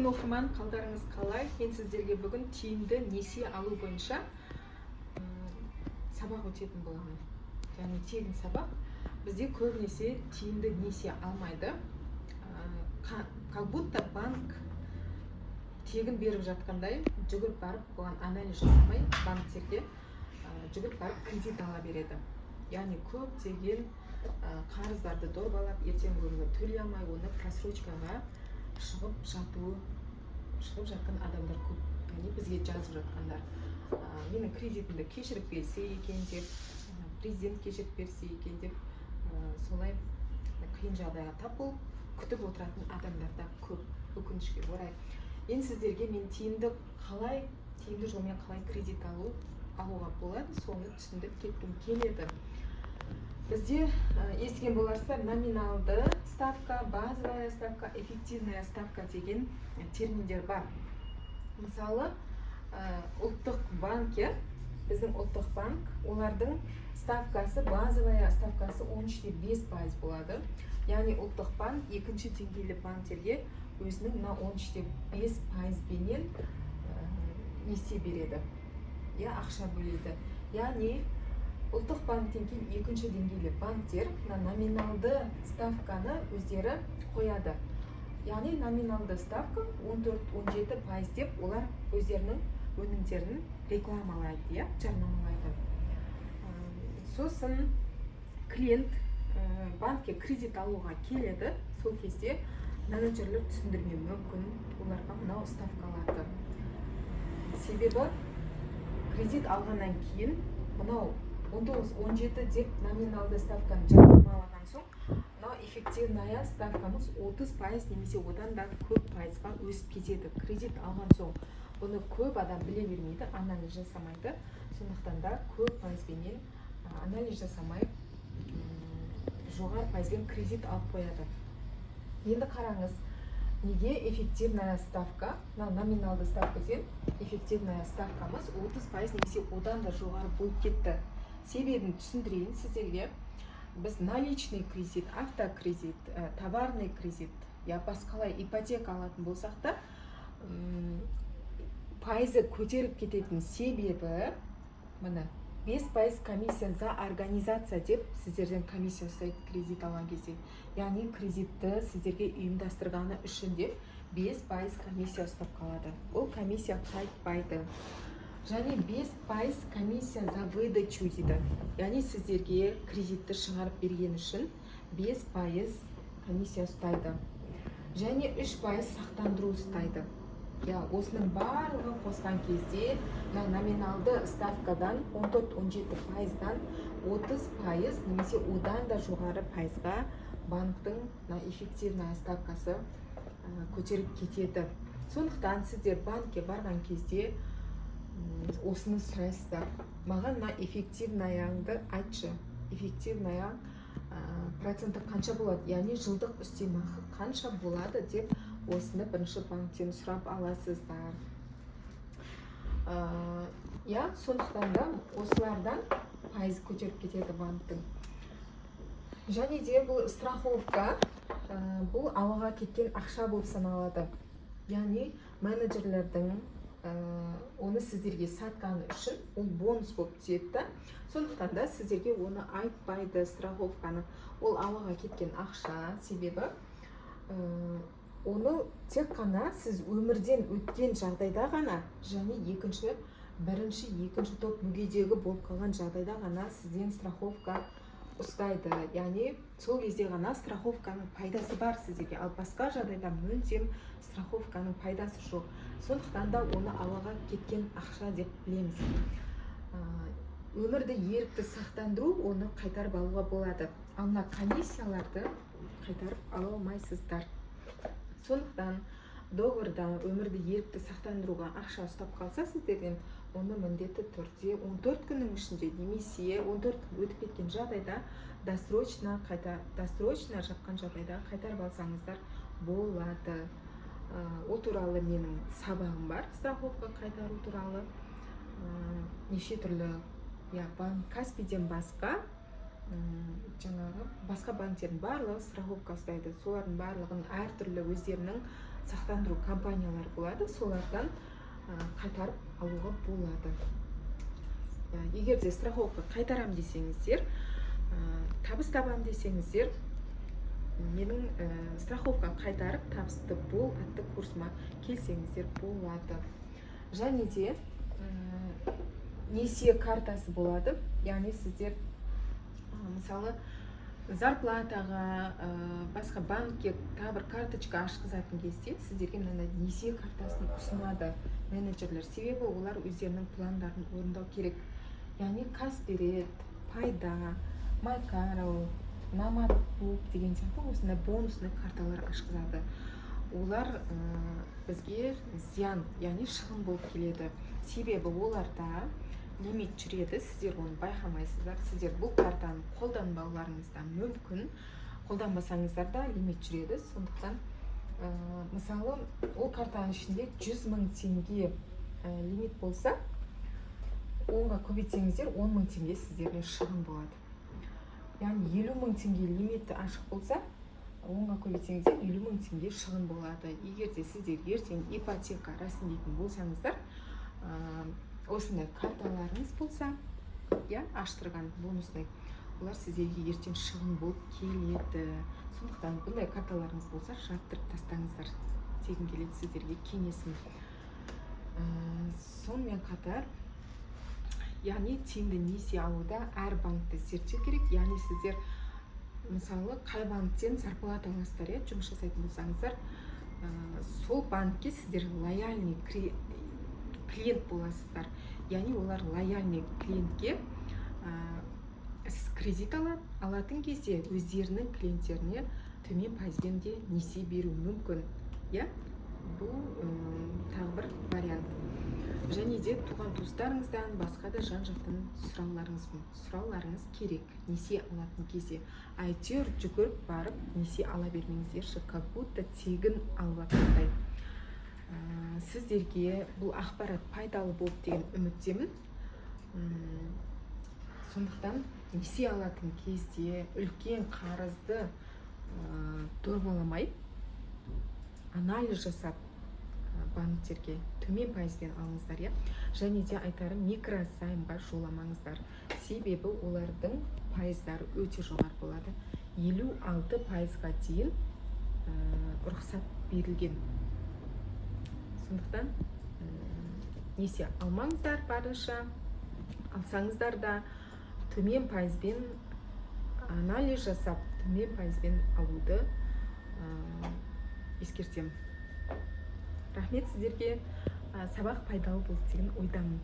Бүгін оқырман, қалдарыңыз қалай? Мен сіздерге бүгін тиімді несие алу бойынша сабақ өтетін боламын. Яғни тегін сабақ. Бізде көбінесе тиімді несие алмайды. Как будто банк тегін беріп жатқандай жүгіріп барып, бұған анализ жасамай, банктерге жүгіріп барып кредит ала береді. Яғни көптеген қарыздарды дорбалап, ертең күнгі төлей алмай, оны просрочкаға шығып жатқан адамдар көп. Яғни бізге жазып жатқандар. Менің кредитімді кешіріп берсе екен деп, президент кешіріп берсе екен деп, солай қиын жағдайға тап болып күтіп отыратын адамдар да көп, өкінішке орай. Енді сіздерге мен тиімді жолмен қалай кредит алуға болады, соны түсіндіріп кеткім келеді. Бізде естіген боларсыздар, номиналды ставка, базовая ставка, эффективная ставка деген терминдер бар. Мысалы, ұлттық банкер, біздің ұлттық банк, олардың ставкасы, базовая ставкасы 13,5% болады. Яғни ұлттық банк екінші деңгейлі банктерге өзінің 13,5% бенен несие береді. Ақша бөледі. Яғни ұлттық банктен кейін екінші деңгейлі банктер номиналды ставканы өздері қояды. Яғни номиналды ставка 14-17% деп олар өздерінің өнімдерін рекламалайды, жарнамалайды. Сосын клиент банкке кредит алуға келеді, сол кезде менеджерлер түсіндірмеу мүмкін оларға мынау ставкаларды. Себебі кредит алғаннан кейін мынау 19-17 деп номиналды ставканы жарнамалаған соң, мынау эффективная ставкамыз 30% немесе одан да көп пайызға өсіп кетеді. Кредит алған соң бұны көп адам біле бермейді, анализ жасамайды. Сондықтан да көп пайызбенен анализ жасамай жоғары пайызбен кредит алып қояды. Енді қараңыз, неге эффективная ставка, номиналды ставкадан эффективная ставкамыз 30% немесе одан да жоғары болып кетті. Себебін түсіндірейін сіздерге. Біз наличный кредит, автокредит, товарный кредит, басқалай ипотека алатын болсақ та, пайызы көтеріп кететін себебі, мына 5% комиссия за организация деп сіздерден комиссия ұстайды кредит алған кезде. Яғни кредитті сіздерге ұйымдастырғаны үшін деп 5% комиссия ұстап қалады. Ол комиссия қайтпайды. Және 5% комиссия за выдачу дейді. Яғни сіздерге кредитті шығарып берген үшін 5% комиссия ұстайды. Және 3% сақтандыру ұстайды. Осының барлығын қосқан кезде номиналды ставкадан 14-17%-дан 30% немесе одан да жоғары пайызға банктың эффективная ставкасы көтеріп кетеді. Сондықтан сіздер банкке барған кезде осыны сұрайсыздар. Маған эффективнаяңды айтшы. Эффективная проценті қанша болады? Яғни жылдық үстемақы қанша болады деп осыны бірінші банктен сұрап аласыздар. Сондықтан да осылардан пайыз көтеріп кетеді банктың. Және де бұл страховка, бұл ауаға кеткен ақша болып саналады. Яғни менеджерлердің оны сіздерге сатқаны үшін ол бонус болып түседі. Сондықтан да сіздерге оны айтпайды страховканы. Ол ауаға кеткен ақша, себебі оны тек қана сіз өмірден өткен жағдайда ғана, және бірінші, екінші топ мүгедегі болып қалған жағдайда ғана сізден страховка ұстайды. Яғни сол кезде ғана страховканың пайдасы бар сіздерге, ал басқа жағдайда мүлдем страховканың пайдасы жоқ. Сондықтан да оны ауаға кеткен ақша деп білеміз. Өмірді ерікті сақтандыру, оны қайтарып алуға болады. Ал мына комиссияларды қайтарып ала алмайсыздар. Сондықтан договорда өмірді ерікті сақтандыруға ақша ұстап қалса сіздерден, оны міндетті түрде 14 күннің ішінде немесе 14 күн өтіп кеткен жағдайда досрочно жапқан жағдайда қайтарып алсаңыздар болады. Ол туралы менің сабағым бар, страховка қайтару туралы. Неше түрлі банк, Каспийден басқа басқа банктердің барлығы страховка ұстайды. Солардың барлығын әртүрлі өздерінің сақтандыру компаниялары болады, солардан қайтарып алуға болады. Егер де страховка қайтарам десеңіздер, табыс табам десеңіздер, менің страховка қайтарып табысты бол атты курсыма келсеңіздер болады. Және де несие картасы болады. Яғни сіздер мысалы зарплатаға, басқа банкке тағы бір карточка ашқызатын кезде сіздерге мынандай несие картасын ұсынады менеджерлер. Себебі олар өздерінің пландарын орындау керек. Яғни Каспирет, Пайда, Майкарл, Наматбук деген сияқты осындай бонусный карталар ашқызады. Олар бізге зиян, яғни шығын болып келеді. Себебі оларда лимит жүреді, сіздер оны байқамайсыздар. Сіздер бұл картаны қолданбауларыңыз да мүмкін, қолданбасаңыздар да лимит жүреді. Сондықтан мысалы ол картаның ішінде 100 000 теңге лимит болса, 10-ға көбейтсеңіздер 10 000 теңге сіздерге шығын болады. Яғни 50 000 теңге лимиті ашық болса, 10-ға көбейтсеңіздер 50 000 теңге шығын болады. Егер де сіздер ертең ипотека рәсімдейтін болсаңыздар, осындай карталарыңыз болса, аштырған бонусный, олар сіздерге ертең шығын болып келеді. Сондықтан бұндай карталарыңыз болса, жаптырып тастаңыздар. Тегін келеді сіздерге кеңесім. Сонымен қатар, яғни тиімді несие алуда әр банкті зерттеу керек. Яғни сіздер мысалы қай банктен зарплата аласыздар, жұмыс жасайтын болсаңыздар, сол банкке сіздер лояльный клиент боласыздар. Яғни олар лояльный клиентке сіз кредит алатын кезде өздерінің клиенттеріне төмен пайызбен де несие беру мүмкін. Бұл тағы бір вариант. Және де туған туыстарыңыздан, басқа да жан-жақтан сұрауларыңыз керек несие алатын кезде. Әйтеуір жүгіріп барып несие ала бермеңіздерші, как будто тегін алып жатқандай. Сіздерге бұл ақпарат пайдалы болып деген үміттемін. Сондықтан несие алатын кезде үлкен қарызды дорбаламай, анализ жасап банктерге төмен пайызбен алыңыздар. Және де айтарым, микрозаймға жоламаңыздар. Себебі олардың пайыздары өте жоғары болады. 56%-ға дейін рұқсат берілген. Сондықтан несие алмаңыздар барынша, алсаңыздар да төмен пайызбен анализ жасап, төмен пайызбен алуды ескертемін. Рахмет сіздерге, сабақ пайдалы болды деген ойдамын.